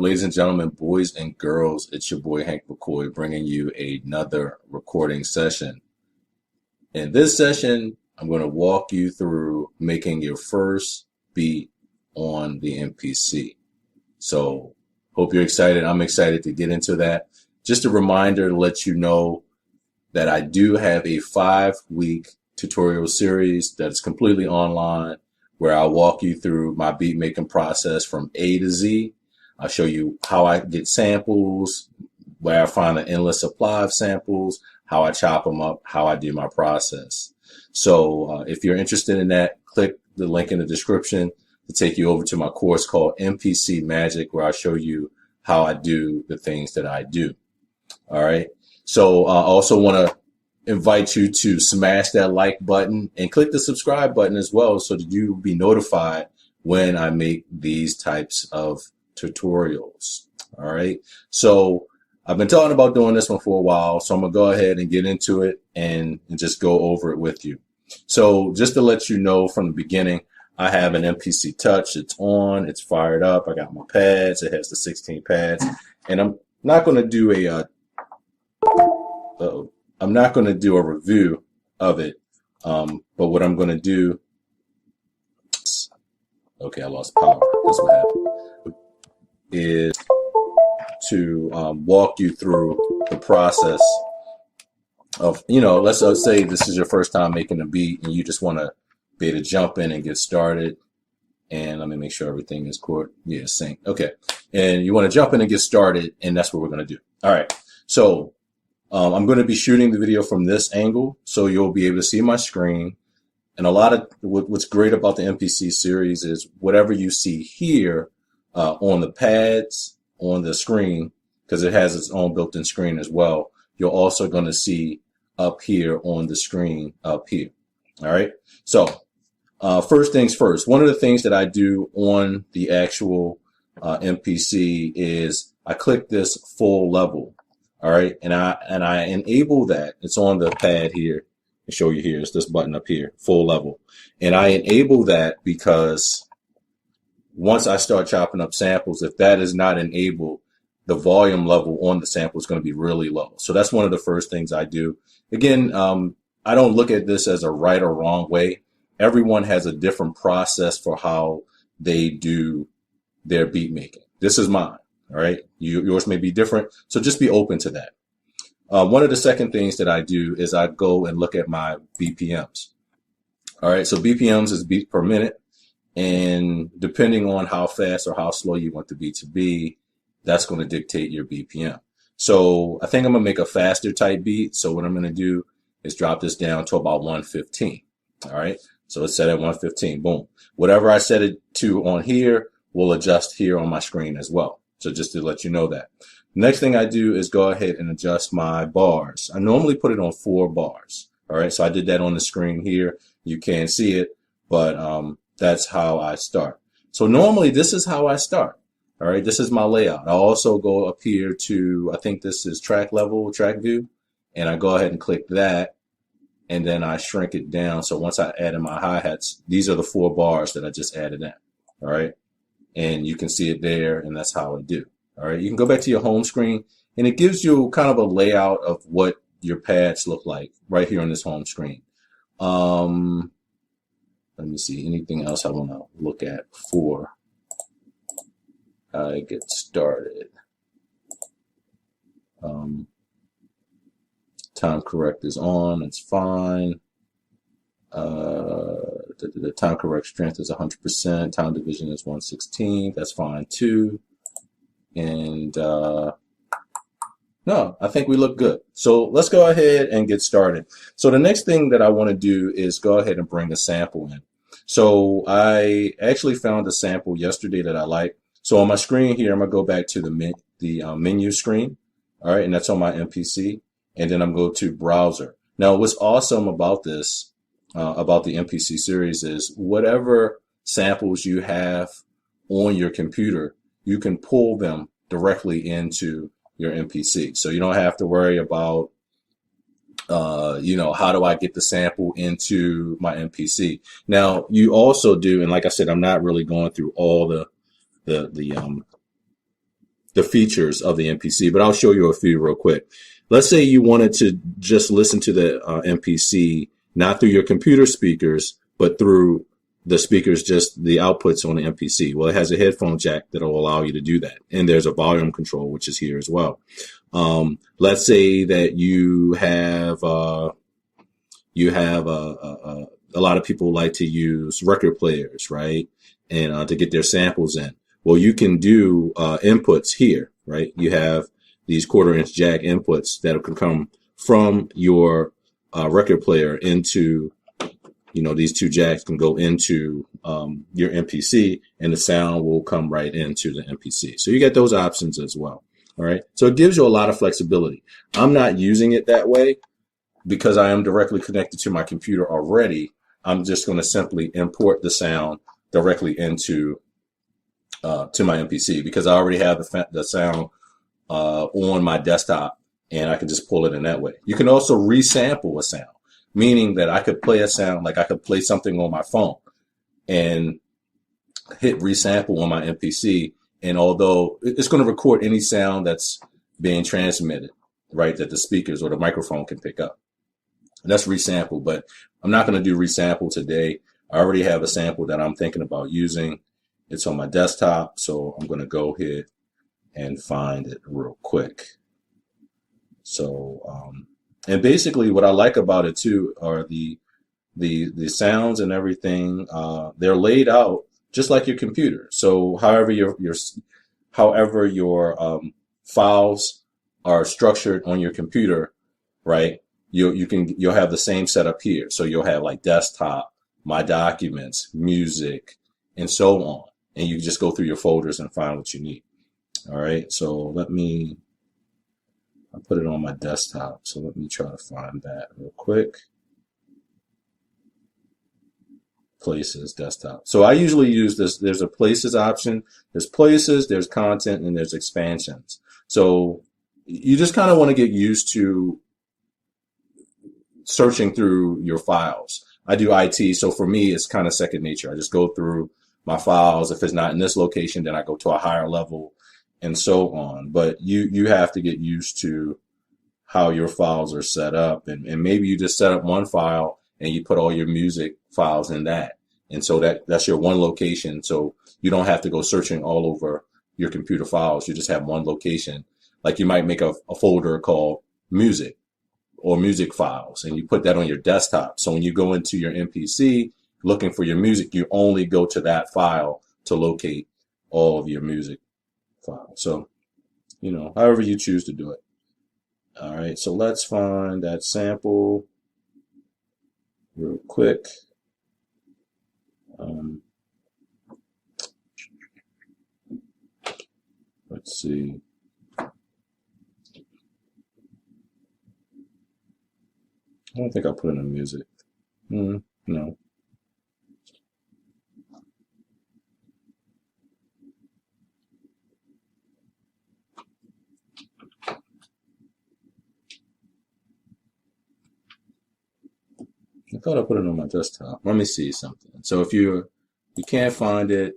ladies and gentlemen, boys and girls? It's your boy Hank McCoy bringing you another recording session. In this session, I'm going to walk you through making your first beat on the MPC. So hope you're excited. I'm excited to get into that. Just a reminder to let you know that I do have a 5-week tutorial series that is completely online, where I'll walk you through my beat making process from A to Z. I'll show you how I get samples, where I find an endless supply of samples, how I chop them up, how I do my process. So if you're interested in that, click the link in the description to take you over to my course called MPC Magic, where I show you how I do the things that I do. All right. So I also want to invite you to smash that like button and click the subscribe button as well, so that you will be notified when I make these types of tutorials. All right. So I've been talking about doing this one for a while, so I'm gonna go ahead and get into it and just go over it with you. So just to let you know from the beginning, I have an MPC Touch. It's on, it's fired up. I got my pads. It has the 16 pads, and I'm not going to do a review of it. But what I'm going to do, okay, I lost power. That's what happened. Is to walk you through the process of, let's say this is your first time making a beat and you just want to be able to jump in and get started. And let me make sure everything is sync. Okay. And you want to jump in and get started, and that's what we're going to do. All right. So I'm going to be shooting the video from this angle, so you'll be able to see my screen. And a lot of what's great about the MPC series is whatever you see here on the pads, on the screen, because it has its own built-in screen as well, you're also going to see up here on the screen up here. All right. So first things first, one of the things that I do on the actual MPC is I click this full level. All right. And I enable that. It's on the pad here. I'll show you here. It's this button up here, full level. And I enable that because once I start chopping up samples, if that is not enabled, the volume level on the sample is going to be really low. So that's one of the first things I do. Again, I don't look at this as a right or wrong way. Everyone has a different process for how they do their beat making. This is mine. All right. Yours may be different. So just be open to that. One of the second things that I do is I go and look at my BPMs. All right. So BPMs is beats per minute. And depending on how fast or how slow you want the beat to be, that's going to dictate your BPM. So I think I'm going to make a faster type beat. So what I'm going to do is drop this down to about 115. All right. So it's set at 115. Boom. Whatever I set it to on here will adjust here on my screen as well. So just to let you know that. Next thing I do is go ahead and adjust my bars. I normally put it on 4 bars. All right. So I did that on the screen here. You can't see it, but that's how I start. So normally this is how I start. All right. This is my layout. I also go up here to, I think this is track level, track view. And I go ahead and click that. And then I shrink it down. So once I add in my hi-hats, these are the 4 bars that I just added in. All right. And you can see it there. And that's how I do. All right. You can go back to your home screen, and it gives you kind of a layout of what your pads look like right here on this home screen. Let me see, anything else I want to look at before I get started. Time correct is on, it's fine. The time correct strength is 100%, time division is 1/16, that's fine too. And no, I think we look good. So let's go ahead and get started. So the next thing that I want to do is go ahead and bring a sample in. So I actually found a sample yesterday that I like. So on my screen here, I'm going to go back to the menu screen. All right. And that's on my MPC. And then I'm going to browser. Now, what's awesome about this, about the MPC series is whatever samples you have on your computer, you can pull them directly into your MPC. So you don't have to worry about, how do I get the sample into my MPC? Now you also do, and like I said, I'm not really going through all the the features of the MPC, but I'll show you a few real quick. Let's say you wanted to just listen to the MPC, not through your computer speakers, but through the speakers, just the outputs on the MPC. Well, it has a headphone jack that will allow you to do that. And there's a volume control, which is here as well. Let's say that you have a lot of people like to use record players, right? And to get their samples in. Well, you can do inputs here, right? You have these 1/4-inch jack inputs that can come from your record player into, these two jacks can go into your MPC, and the sound will come right into the MPC. So you get those options as well. All right. So it gives you a lot of flexibility. I'm not using it that way because I am directly connected to my computer already. I'm just going to simply import the sound directly into to my MPC because I already have the sound on my desktop, and I can just pull it in that way. You can also resample a sound, meaning that I could play a sound, like I could play something on my phone and hit resample on my MPC. And although it's going to record any sound that's being transmitted, right, that the speakers or the microphone can pick up. And that's resample, but I'm not going to do resample today. I already have a sample that I'm thinking about using. It's on my desktop, so I'm going to go ahead and find it real quick. So, and basically what I like about it too are the sounds and everything. They're laid out just like your computer. So however your files are structured on your computer, right? You'll have the same setup here. So you'll have like desktop, my documents, music, and so on. And you just go through your folders and find what you need. All right. So I put it on my desktop. So let me try to find that real quick. Places, desktop. So I usually use this. There's a places option. There's places, there's content, and there's expansions. So you just kind of want to get used to searching through your files. I do IT, so for me, it's kind of second nature. I just go through my files. If it's not in this location, then I go to a higher level and so on. But you have to get used to how your files are set up. And maybe you just set up one file and you put all your music files in that. And so that's your one location. So you don't have to go searching all over your computer files. You just have one location. Like you might make a folder called music or music files, and you put that on your desktop. So when you go into your MPC looking for your music, you only go to that file to locate all of your music files. So, however you choose to do it. All right, so let's find that sample real quick. Let's see. I don't think I put in the music. No. I thought I put it on my desktop. Let me see something. So if you can't find it,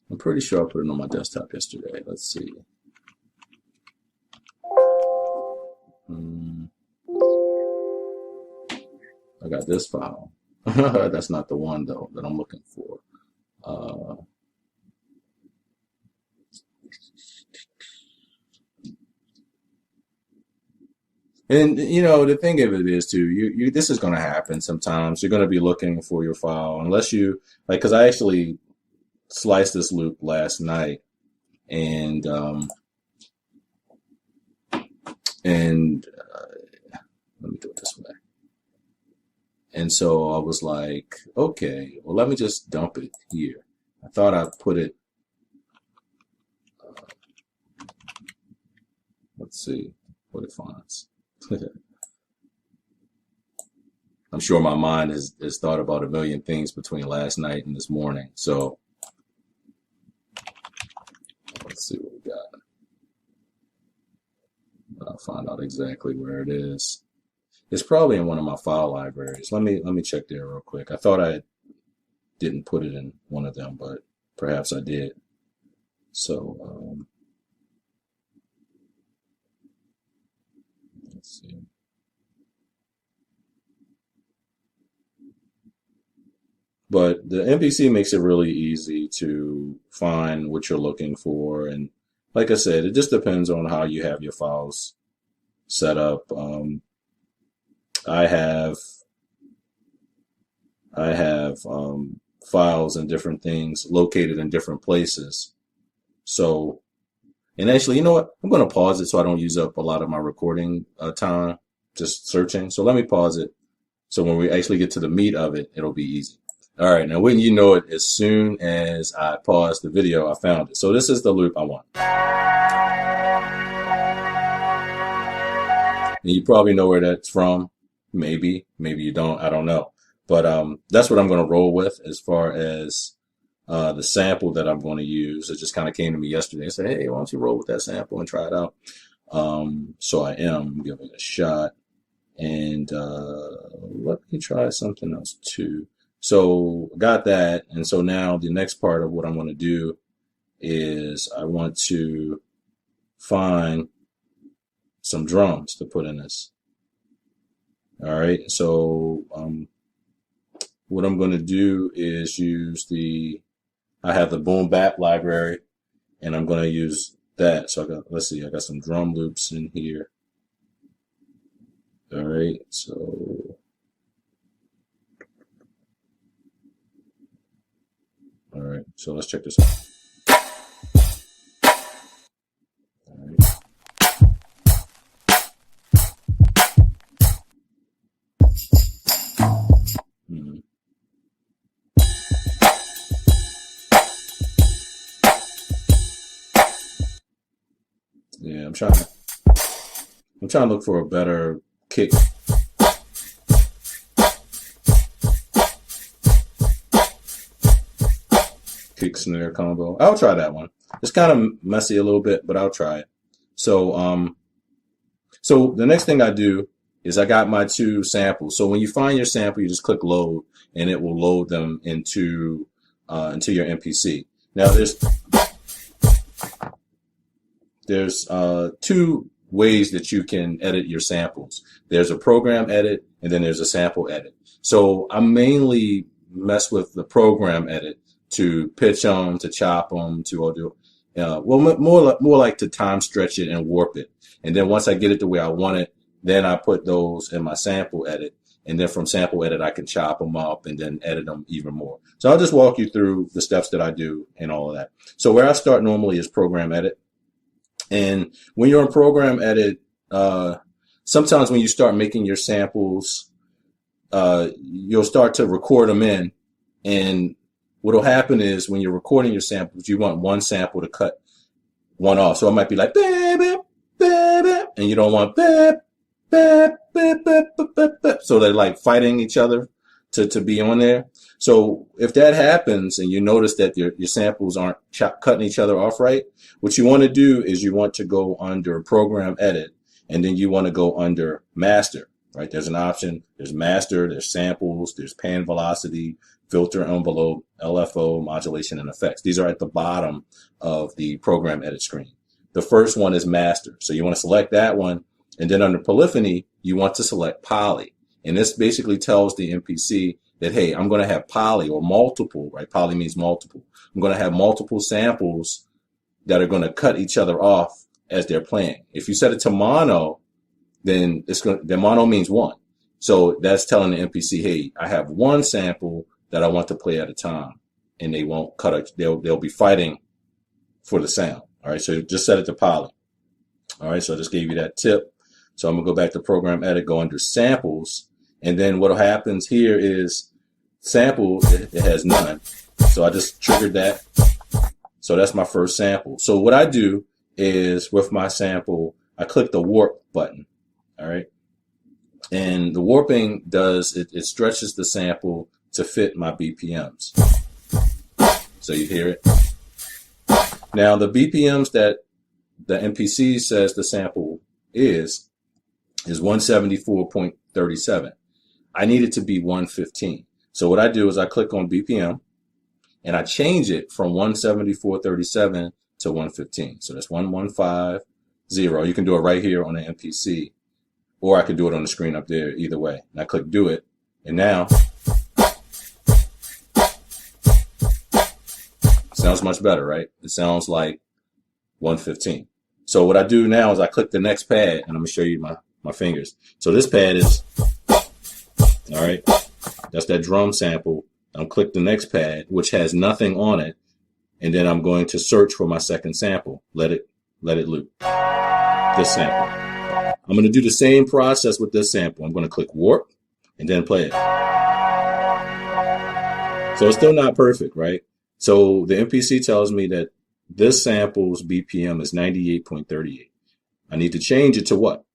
I'm pretty sure I put it on my desktop yesterday. Let's see. I got this file. That's not the one though that I'm looking for. And the thing of it is too, this is going to happen sometimes. You're going to be looking for your file unless you because I actually sliced this loop last night, and let me do it this way. And so I was like, okay, well, let me just dump it here. I thought I put it. Let's see what it finds. I'm sure my mind has thought about a million things between last night and this morning. So let's see what we got. I'll find out exactly where it is. It's probably in one of my file libraries. Let me check there real quick. I thought I didn't put it in one of them, but perhaps I did. So see. But the MPC makes it really easy to find what you're looking for. And like I said, it just depends on how you have your files set up. I have files and different things located in different places. So, and actually, you know what? I'm going to pause it so I don't use up a lot of my recording time just searching. So let me pause it. So when we actually get to the meat of it, it'll be easy. All right, now wouldn't you know it, as soon as I paused the video, I found it. So this is the loop I want. And you probably know where that's from. Maybe you don't, I don't know. But that's what I'm going to roll with as far as the sample that I'm going to use. It just kind of came to me yesterday and said, hey, why don't you roll with that sample and try it out? So I am giving it a shot. And let me try something else too. So got that. And so now the next part of what I'm going to do is I want to find some drums to put in this. All right. So what I'm going to do is use I have the boom bap library, and I'm going to use that. So let's see, I got some drum loops in here. All right. So all right, so let's check this out. All right. Yeah, I'm trying to look for a better kick. Kick snare combo. I'll try that one. It's kind of messy a little bit, but I'll try it. So so the next thing I do is I got my two samples. So when you find your sample, you just click load, and it will load them into your MPC. Now there's two ways that you can edit your samples. There's a program edit, and then there's a sample edit. So I mainly mess with the program edit to pitch them, to chop them, to do, well, more like to time stretch it and warp it. And then once I get it the way I want it, then I put those in my sample edit. And then from sample edit, I can chop them up and then edit them even more. So I'll just walk you through the steps that I do and all of that. So where I start normally is program edit. And when you're in program edit, sometimes when you start making your samples, you'll start to record them in. And what will happen is when you're recording your samples, you want one sample to cut one off. So it might be like, baby, baby, and you don't want baby, baby, baby, baby. So they're like fighting each other to be on there. So if that happens and you notice that your samples aren't cutting each other off right, what you want to do is you want to go under program edit, and then you want to go under master, right? There's an option. There's master, there's samples, there's pan velocity, filter envelope, LFO, modulation, and effects. These are at the bottom of the program edit screen. The first one is master. So you want to select that one. And then under polyphony, you want to select poly. And this basically tells the MPC that, hey, I'm going to have poly or multiple, right? Poly means multiple. I'm going to have multiple samples that are going to cut each other off as they're playing. If you set it to mono, then mono means one. So that's telling the MPC, hey, I have one sample that I want to play at a time, and they won't cut it. They'll be fighting for the sound. All right, so just set it to poly. All right, so I just gave you that tip. So I'm gonna go back to program edit, go under samples, and then what happens here is sample, it has none. So I just triggered that. So that's my first sample. So what I do is with my sample, I click the warp button. All right, and the warping does it stretches the sample to fit my BPMs. So you hear it. Now the BPMs that the MPC says the sample is 174.37. I need it to be 115. So what I do is I click on BPM and I change it from 174.37 to 115. So that's 1150. You can do it right here on the MPC. or I could do it on the screen up there, either way. And I click do it, and now it sounds much better, right? It sounds like 115. So what I do now is I click the next pad, and I'm gonna show you my fingers. So this pad is, all right, that's that drum sample. I'll click the next pad, which has nothing on it, and then I'm going to search for my second sample. Let it loop. This sample. I'm going to do the same process with this sample. I'm going to click warp and then play it. So it's still not perfect, right? So the MPC tells me that this sample's BPM is 98.38. I need to change it to what?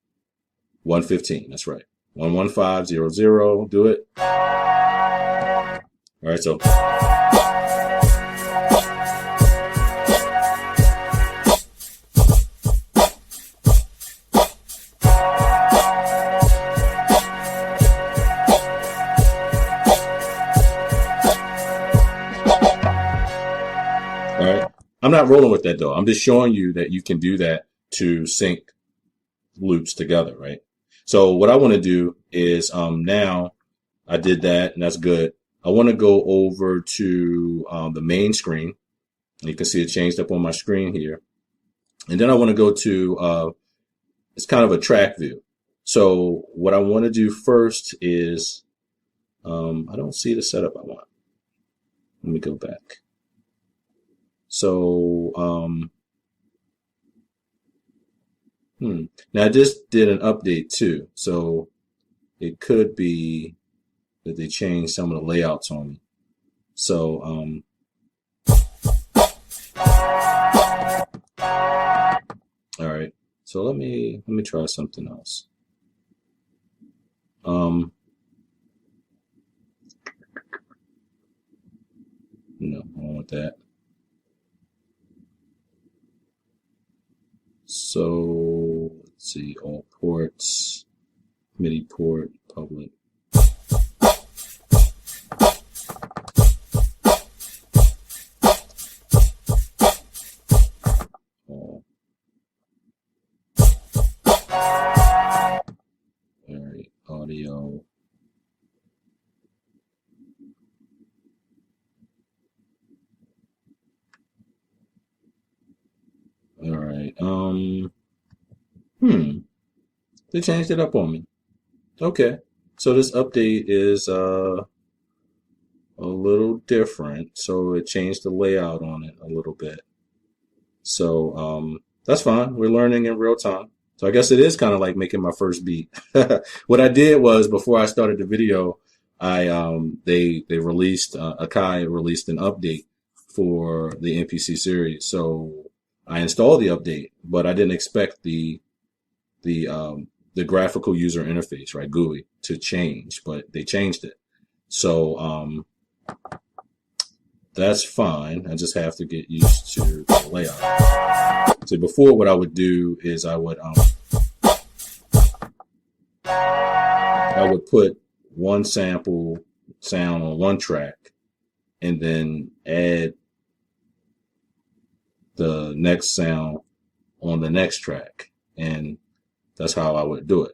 115. That's right. 11500. Do it. All right, so I'm not rolling with that though. I'm just showing you that you can do that to sync loops together, right? So what I want to do is now I did that, and that's good. I want to go over to the main screen. You can see it changed up on my screen here. And then I want to go to, it's kind of a track view. So what I want to do first is, I don't see the setup I want. Let me go back. So, now I just did an update too. So it could be that they changed some of the layouts on me. So, all right. So let me try something else. No, I don't want that. So let's see, all ports, MIDI port, public. All right, audio. All right. They changed it up on me. Okay. So this update is a little different. So it changed the layout on it a little bit. So that's fine. We're learning in real time. So I guess it is kind of like making my first beat. What I did was, before I started the video, they released Akai released an update for the MPC series. So I installed the update, but I didn't expect the graphical user interface, right, GUI, to change, but they changed it. So that's fine. I just have to get used to the layout. So before, what I would do is I would put one sample sound on one track and then add the next sound on the next track, and that's how I would do it.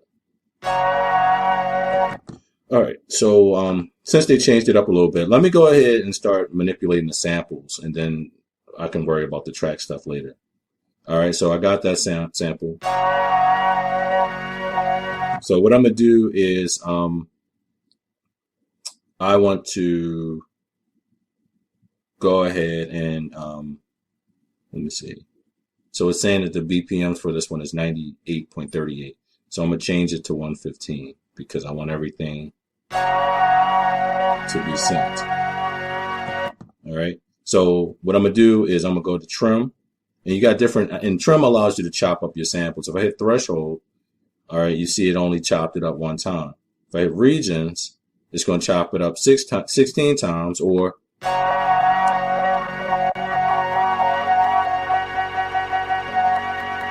All right, so since they changed it up a little bit, let me go ahead and start manipulating the samples, and then I can worry about the track stuff later. All right, so I got that sample. So what I'm gonna do is I want to go ahead and let me see. So it's saying that the BPMs for this one is 98.38. So I'm going to change it to 115 because I want everything to be synced. All right. So what I'm going to do is I'm going to go to trim. And you got different, and trim allows you to chop up your samples. If I hit threshold, all right, you see it only chopped it up one time. If I hit regions, it's going to chop it up 16 times, or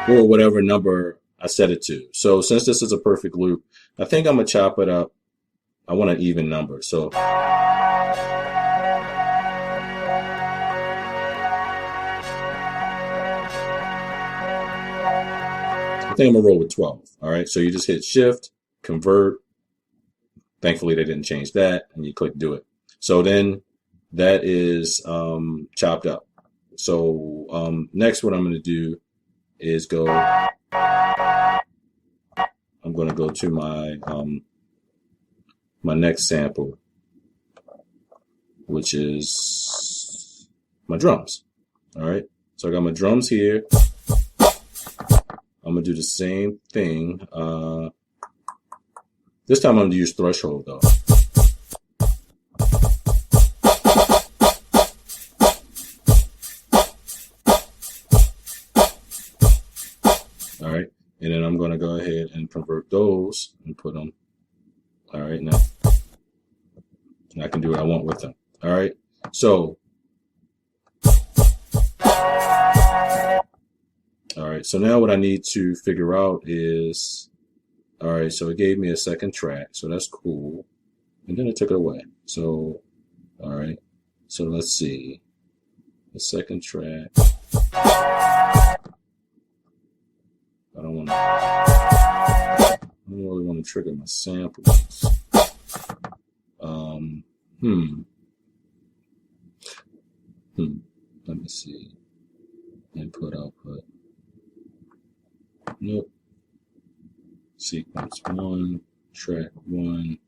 whatever number I set it to. So since this is a perfect loop, I think I'm going to chop it up. I want an even number. So I think I'm going to roll with 12. All right. So you just hit shift convert. Thankfully, they didn't change that, and you click do it. So then that is chopped up. So next, what I'm going to do is go. I'm going to go to my my next sample, which is my drums. All right. So I got my drums here. I'm going to do the same thing. This time I'm going to use threshold though. All right. And then I'm going to go ahead and convert those and put them. All right. Now I can do what I want with them. All right. So, all right. So now what I need to figure out is, all right. So it gave me a second track. So that's cool. And then it took it away. So, all right. So let's see. The second track. I don't really want to trigger my samples. Let me see. Input, output. Nope. Sequence 1, track 1.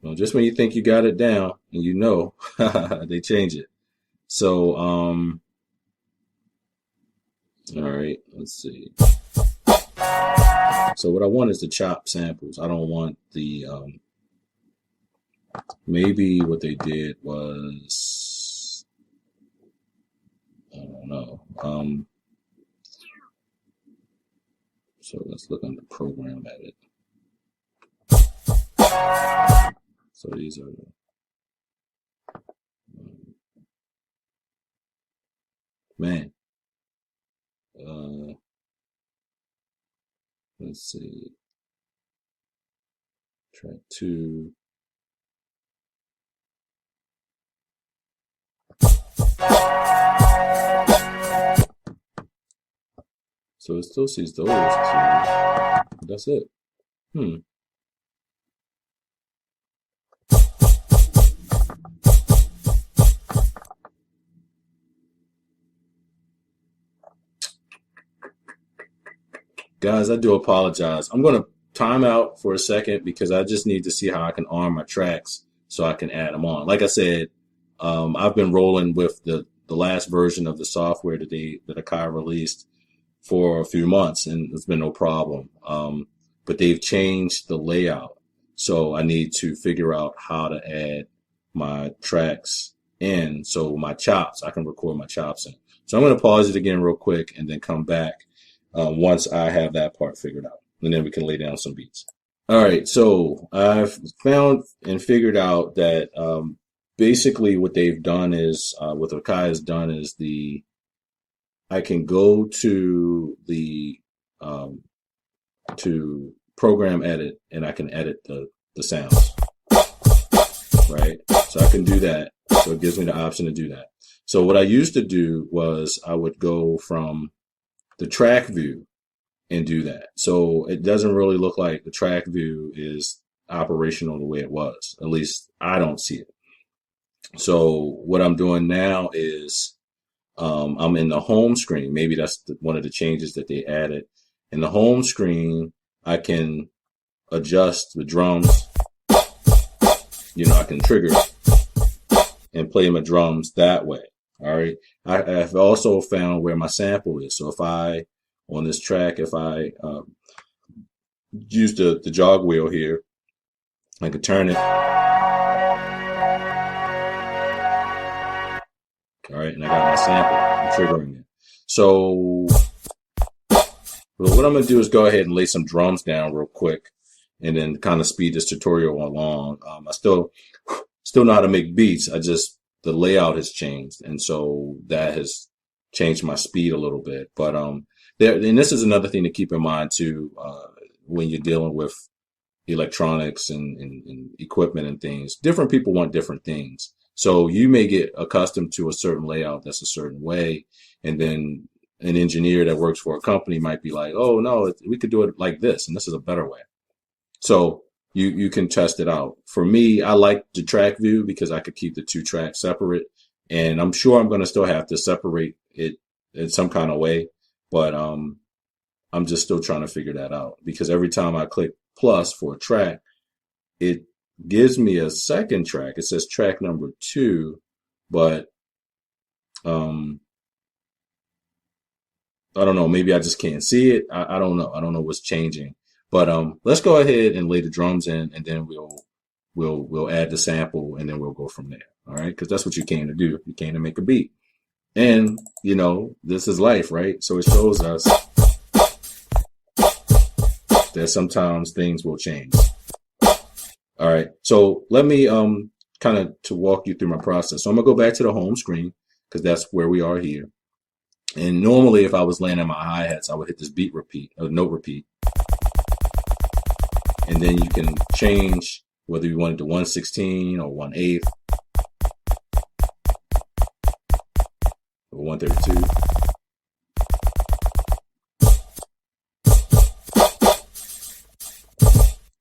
Well, just when you think you got it down, and you know, they change it. So, all right, let's see. So what I want is the chop samples. I don't want the, maybe what they did was, I don't know. So let's look on the program edit. So these are the, man. Let's see. Track 2. So it still sees those two. That's it. Guys, I do apologize. I'm going to time out for a second because I just need to see how I can arm my tracks so I can add them on. Like I said, I've been rolling with the last version of the software that Akai released for a few months, and it's been no problem. But they've changed the layout. So I need to figure out how to add my tracks in. So my chops, I can record my chops in. So I'm going to pause it again real quick and then come back once I have that part figured out. And then we can lay down some beats. All right. So I've found and figured out that basically what they've done is, what Akai has done is I can go to the to program edit and I can edit the sounds, right? So I can do that. So it gives me the option to do that. So what I used to do was I would go from the track view and do that. So it doesn't really look like the track view is operational the way it was. At least I don't see it. So what I'm doing now is I'm in the home screen. Maybe that's one of the changes that they added. In the home screen, I can adjust the drums. You know, I can trigger and play my drums that way. All right. I've also found where my sample is. So if I, on this track, if I use the jog wheel here, I can turn it. All right, and I got my sample. I'm triggering it. So what I'm going to do is go ahead and lay some drums down real quick and then kind of speed this tutorial along. I still know how to make beats. The layout has changed. And so that has changed my speed a little bit. But and this is another thing to keep in mind too, when you're dealing with electronics and equipment and things. Different people want different things. So you may get accustomed to a certain layout that's a certain way, and then an engineer that works for a company might be like, oh no, we could do it like this, and this is a better way. So you can test it out. For me, I like the track view because I could keep the two tracks separate, and I'm sure I'm going to still have to separate it in some kind of way, but I'm just still trying to figure that out, because every time I click plus for a track, it gives me a second track. It says track number 2, but I don't know. Maybe I just can't see it. I don't know. I don't know what's changing. But let's go ahead and lay the drums in, and then we'll add the sample, and then we'll go from there. All right, because that's what you came to do. You came to make a beat, and you know this is life, right? So it shows us that sometimes things will change. All right, so let me kind of to walk you through my process. So I'm gonna go back to the home screen because that's where we are here. And normally, if I was laying in my hi-hats, I would hit this beat repeat, or note repeat. And then you can change whether you want it to 1/16 or 1/8 or 1/32.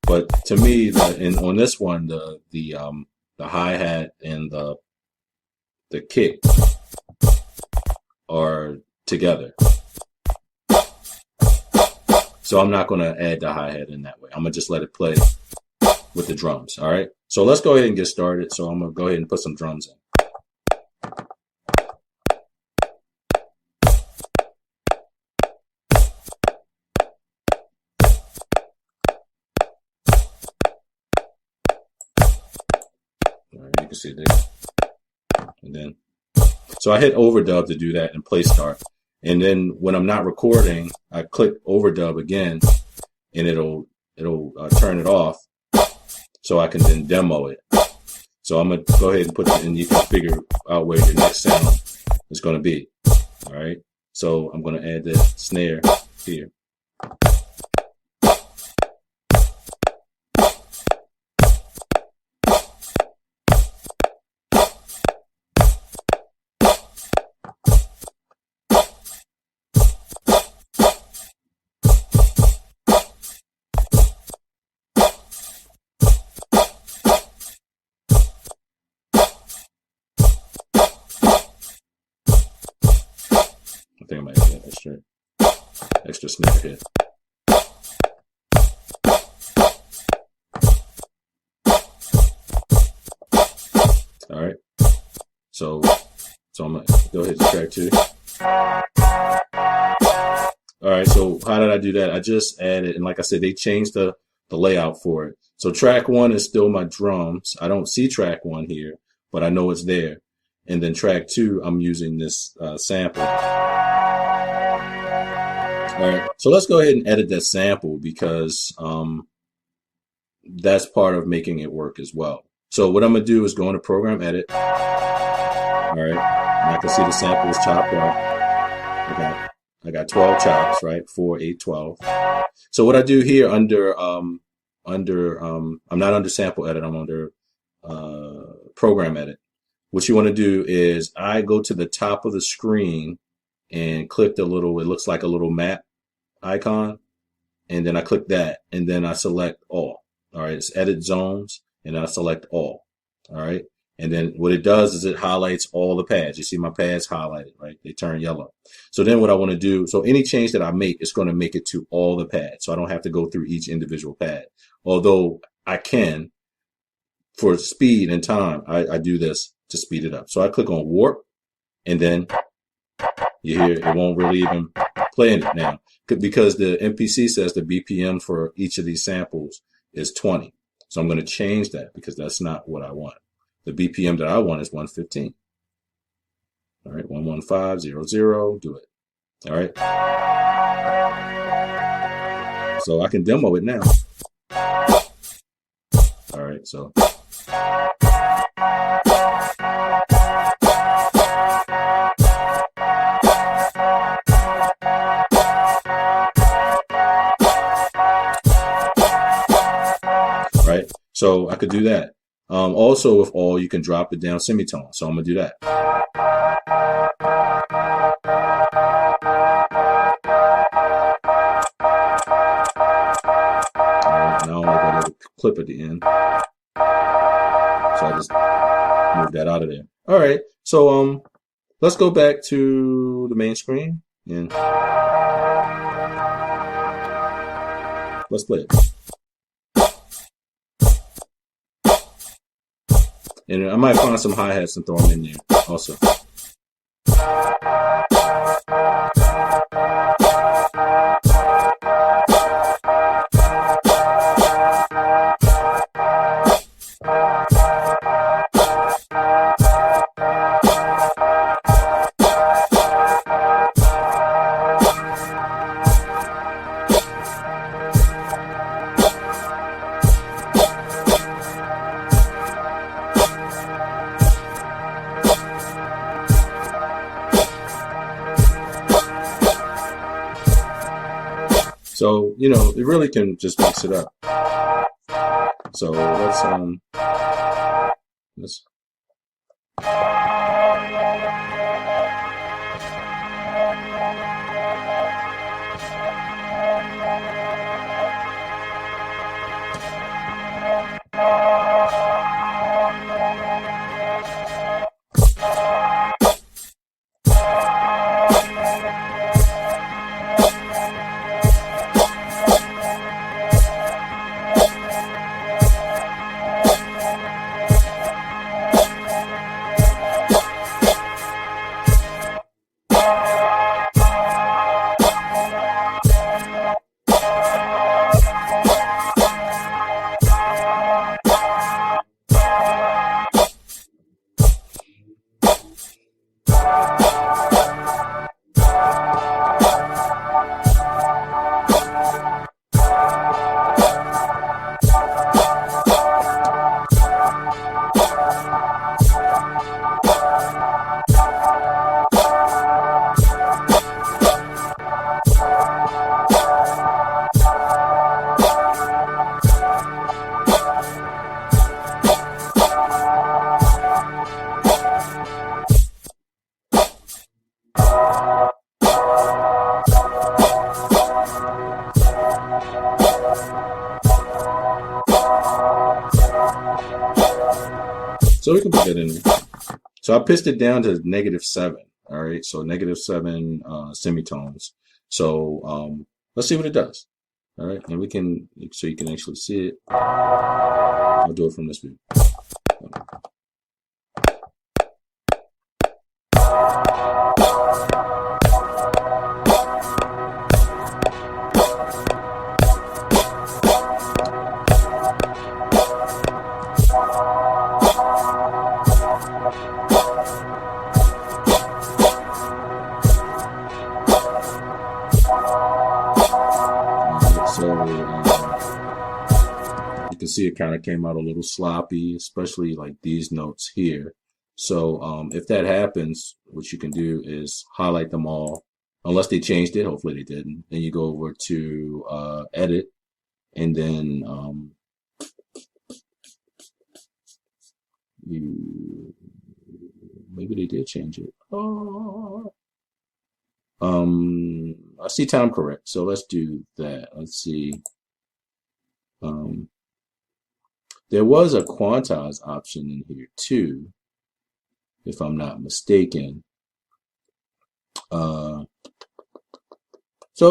But to me, on this one, the hi-hat and the kick are together. So I'm not going to add the hi-hat in that way. I'm going to just let it play with the drums. All right. So let's go ahead and get started. So I'm going to go ahead and put some drums in. All right, you can see there. And then, so I hit overdub to do that and play start. And then when I'm not recording, I click overdub again, and it'll turn it off, so I can then demo it. So I'm gonna go ahead and put it in. You can figure out where your next sound is gonna be. All right. So I'm gonna add the snare here. I think I might have that extra snare hit. All right. So I'm gonna go ahead to track 2. All right. So how did I do that? I just added, and like I said, they changed the layout for it. So track 1 is still my drums. I don't see track 1 here, but I know it's there. And then track 2, I'm using this sample. All right, so let's go ahead and edit that sample, because that's part of making it work as well. So what I'm gonna do is go into program edit. All right, and I can see the sample is chopped up. I got 12 chops, right? 4, 8, 12. So what I do here under I'm not under sample edit, I'm under program edit. What you want to do is I go to the top of the screen and click the little, it looks like a little map icon, and then I click that, and then I select all. All right, it's edit zones, and I select all. All right, and then what it does is it highlights all the pads. You see my pads highlighted, right? They turn yellow. So then what I want to do, so any change that I make, it's going to make it to all the pads, so I don't have to go through each individual pad. Although I can, for speed and time, I do this to speed it up. So I click on warp, and then you hear it won't really even play in it now, because the MPC says the BPM for each of these samples is 20. So I'm going to change that, because that's not what I want. The BPM that I want is 115. All right, 11500, do it. All right. So I can demo it now. All right, so. Right, so I could do that. Also, with all, you can drop it down semitone. So I'm gonna do that. clip at the end. So I just move that out of there. All right. So let's go back to the main screen and let's play it. And I might find some hi-hats and throw them in there also. So, you know, it really can just mix it up. So let's So we can put that in there. So I pitched it down to -7. All right. So -7 semitones. So let's see what it does. All right. And we can, so you can actually see it. I'll do it from this view. You can see it kind of came out a little sloppy, especially like these notes here. So if that happens, what you can do is highlight them all, unless they changed it. Hopefully they didn't. Then you go over to edit, and then maybe they did change it. Oh. I see time correct, so let's do that. Let's see. There was a quantize option in here too, if I'm not mistaken. So,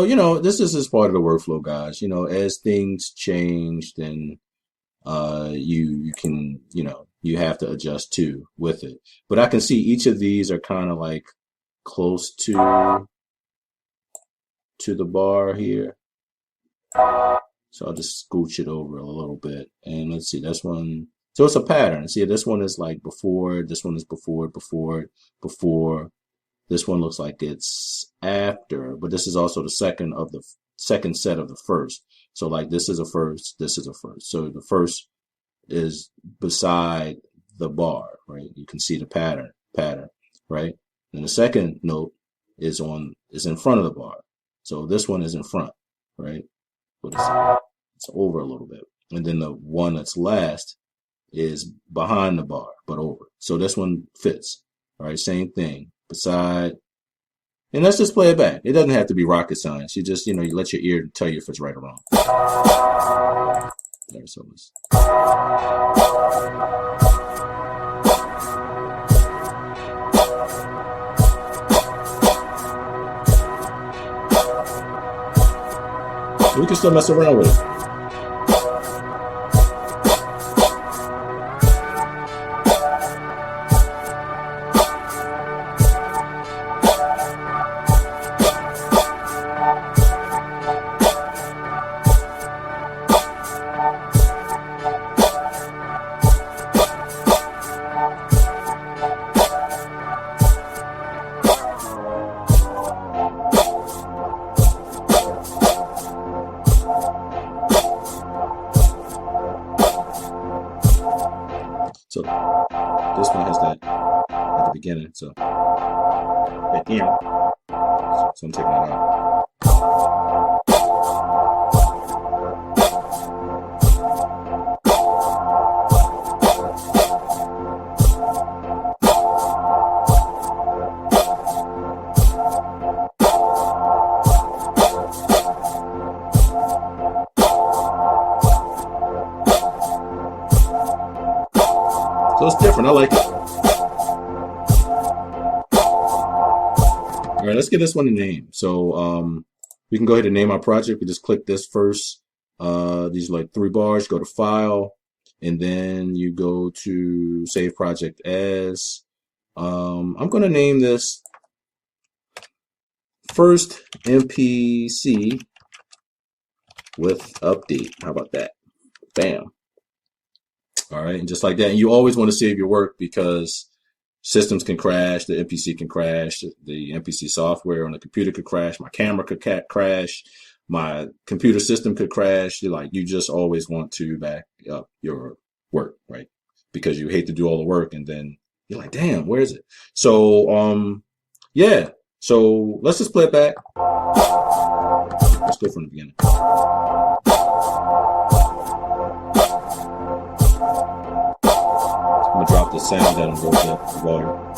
you know, this is part of the workflow, guys. You know, as things change, then you can, you know, you have to adjust too with it. But I can see each of these are kind of like close to the bar here. So I'll just scooch it over a little bit. And let's see, this one. So it's a pattern. See, this one is like before, this one is before. This one looks like it's after, but this is also the second set of the first. So like this is a first, this is a first. So the first is beside the bar, right? You can see the pattern, right? And the second note is in front of the bar. So this one is in front, right? But it's over a little bit. And then the one that's last is behind the bar, but over. So this one fits, all right? Same thing, beside. And let's just play it back. It doesn't have to be rocket science. You just, you know, you let your ear tell you if it's right or wrong. There, so let's. We can still mess around with it. So this one has that at the beginning. So at the end. So I'm taking that out. So it's different. I like it. All right, let's give this one a name. So we can go ahead and name our project. We just click this first. These are like 3 bars. Go to File, and then you go to Save Project As. I'm going to name this First MPC with Update. How about that? Bam. All right, and just like that. And you always want to save your work because systems can crash, the MPC can crash, the MPC software on the computer could crash, my camera could crash, my computer system could crash. You just always want to back up your work, right? Because you hate to do all the work and then you're like, damn, where is it? So, yeah. So let's just play it back. Let's go from the beginning. I'm gonna drop the sound down a little bit, the volume.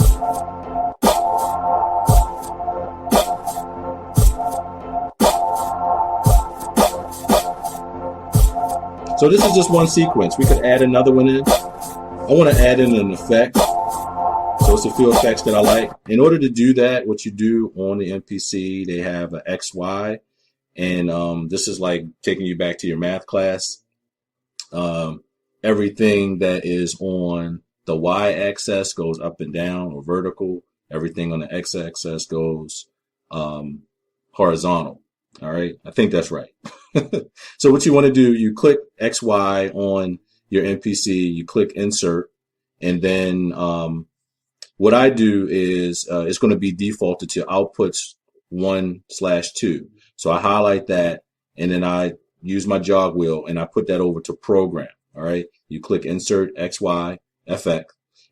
So this is just one sequence. We could add another one in. I want to add in an effect. So it's a few effects that I like. In order to do that, what you do on the MPC, they have an XY, and this is like taking you back to your math class. Everything that is on the y-axis goes up and down or vertical. Everything on the x-axis goes horizontal. All right, I think that's right. So what you want to do, you click XY on your MPC, you click Insert, and then what I do is it's going to be defaulted to outputs 1/2. So I highlight that, and then I use my jog wheel, and I put that over to Program. All right, you click Insert XY FX,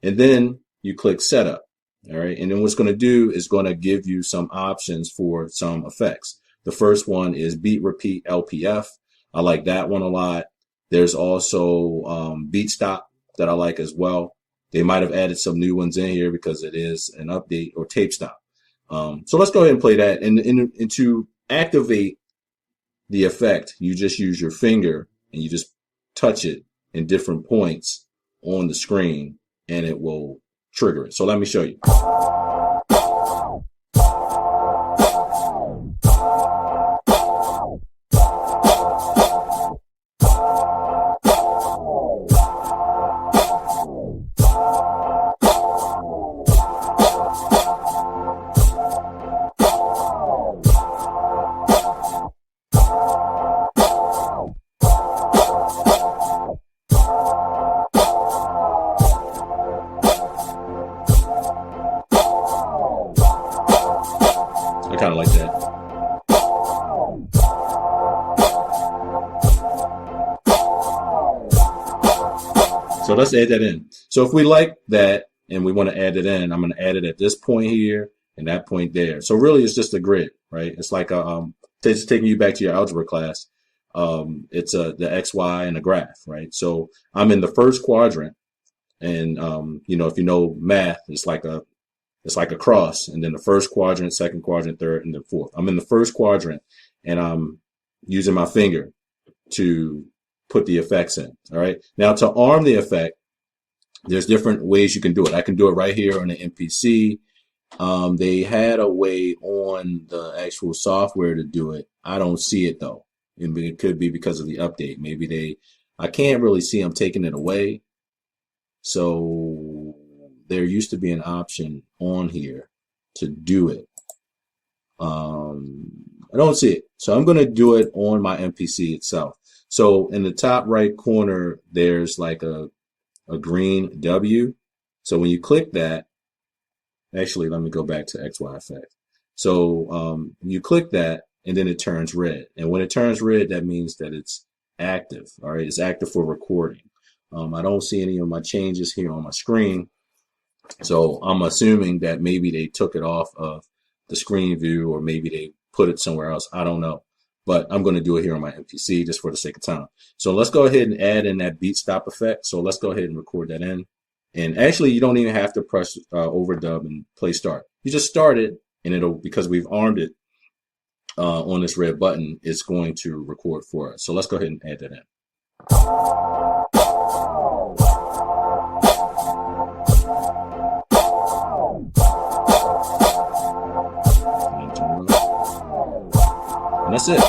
and then you click Setup. All right, and then what's going to do is going to give you some options for some effects. The first one is Beat Repeat LPF. I like that one a lot. There's also Beat Stop that I like as well. They might have added some new ones in here because it is an update, or Tape Stop. So let's go ahead and play that. And to activate the effect, you just use your finger and you just touch it in different points on the screen, and it will trigger it. So let me show you. I kind of like that. So let's add that in. So if we like that and we want to add it in, I'm going to add it at this point here and that point there. So really it's just a grid, right? It's like it's taking you back to your algebra class. It's the X, Y, and a graph, right? So I'm in the first quadrant, and you know, if you know math, it's like a cross, and then the first quadrant, second quadrant, third, and then fourth. I'm in the first quadrant, and I'm using my finger to put the effects in. All right. Now to arm the effect, there's different ways you can do it. I can do it right here on the MPC. They had a way on the actual software to do it. I don't see it though. It could be because of the update. Maybe I can't really see them taking it away. So there used to be an option on here to do it. I don't see it. So I'm going to do it on my MPC itself. So in the top right corner, there's like a green W. So when you click that, actually, let me go back to XY effect. So you click that and then it turns red. And when it turns red, that means that it's active. All right. It's active for recording. I don't see any of my changes here on my screen. So I'm assuming that maybe they took it off of the screen view, or maybe they put it somewhere else. I don't know. But I'm going to do it here on my MPC just for the sake of time. So let's go ahead and add in that beat stop effect. So let's go ahead and record that in. And actually, you don't even have to press overdub and play start. You just start it, and it'll, because we've armed it on this red button, it's going to record for us. So let's go ahead and add that in. And that's it.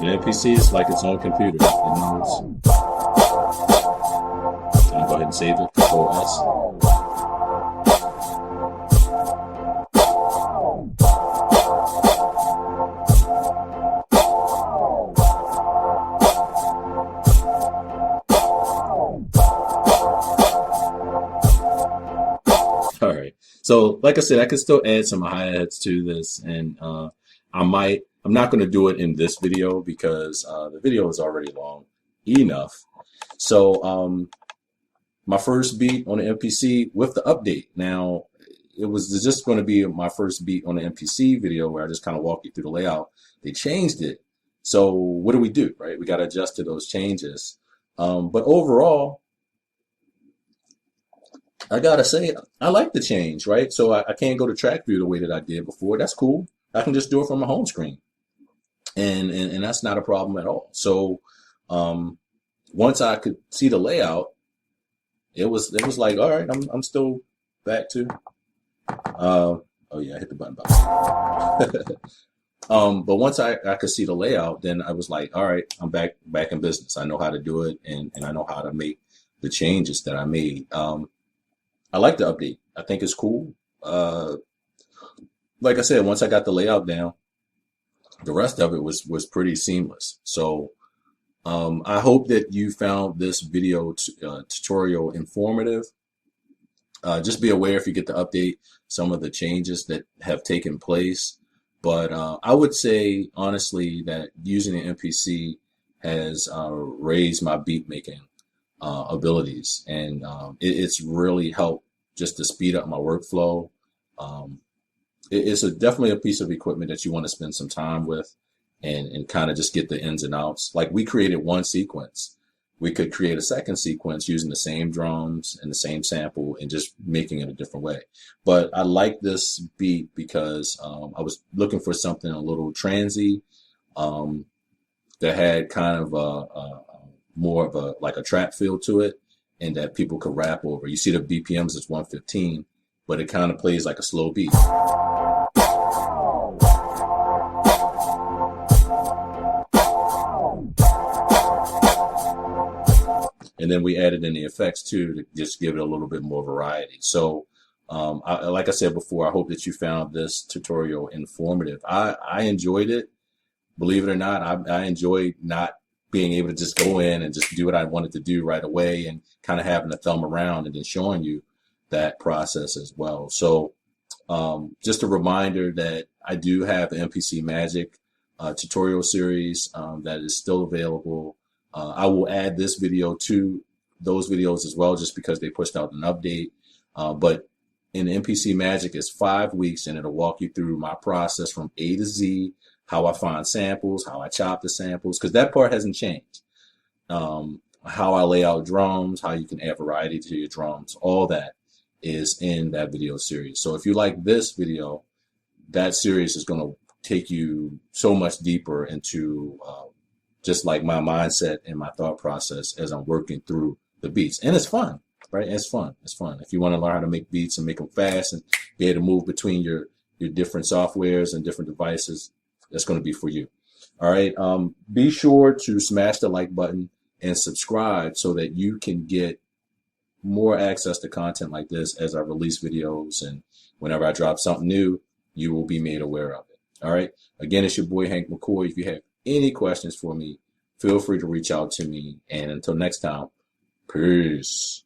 The MPC is like its own computer. It knows. Can I go ahead and save it? Control S. All right. So, like I said, I could still add some hi-hats to this, and I'm not going to do it in this video because the video is already long enough. So my first beat on the MPC with the update. Now, it was just going to be my first beat on the MPC video where I just kind of walk you through the layout. They changed it. So what do we do, right? We got to adjust to those changes. But overall, I got to say, I like the change, right? So I can't go to track view the way that I did before. That's cool. I can just do it from my home screen. And that's not a problem at all. So once I could see the layout, it was like, all right, I'm still back to oh yeah, I hit the button. But once I could see the layout, then I was like, all right, I'm back in business. I know how to do it, and I know how to make the changes that I made. I like the update. I think it's cool. Like I said, once I got the layout down, the rest of it was pretty seamless. So I hope that you found this video tutorial informative. Just be aware if you get to update some of the changes that have taken place. But I would say, honestly, that using the MPC has raised my beat making abilities. And it's really helped just to speed up my workflow. It's definitely a piece of equipment that you want to spend some time with and kind of just get the ins and outs. Like, we created one sequence. We could create a second sequence using the same drums and the same sample and just making it a different way. But I like this beat because I was looking for something a little transy that had kind of more of a like a trap feel to it, and that people could rap over. You see the BPMs is 115, but it kind of plays like a slow beat. And then we added in the effects too to just give it a little bit more variety. So like I said before, I hope that you found this tutorial informative. I enjoyed it. Believe it or not, I enjoyed not being able to just go in and just do what I wanted to do right away, and kind of having to thumb around and then showing you that process as well. So just a reminder that I do have the MPC Magic tutorial series that is still available. I will add this video to those videos as well, just because they pushed out an update. But in MPC Magic, it's 5 weeks, and it'll walk you through my process from A to Z, how I find samples, how I chop the samples, because that part hasn't changed. How I lay out drums, how you can add variety to your drums, all that. is in that video series. So if you like this video, that series is going to take you so much deeper into just like my mindset and my thought process as I'm working through the beats. And it's fun, right? It's fun. It's fun. If you want to learn how to make beats and make them fast and be able to move between your different softwares and different devices, that's going to be for you. All right. Be sure to smash the like button and subscribe so that you can get more access to content like this as I release videos, and whenever I drop something new, you will be made aware of it. All right. Again, it's your boy Hank McCoy. If you have any questions for me, feel free to reach out to me. And until next time, peace.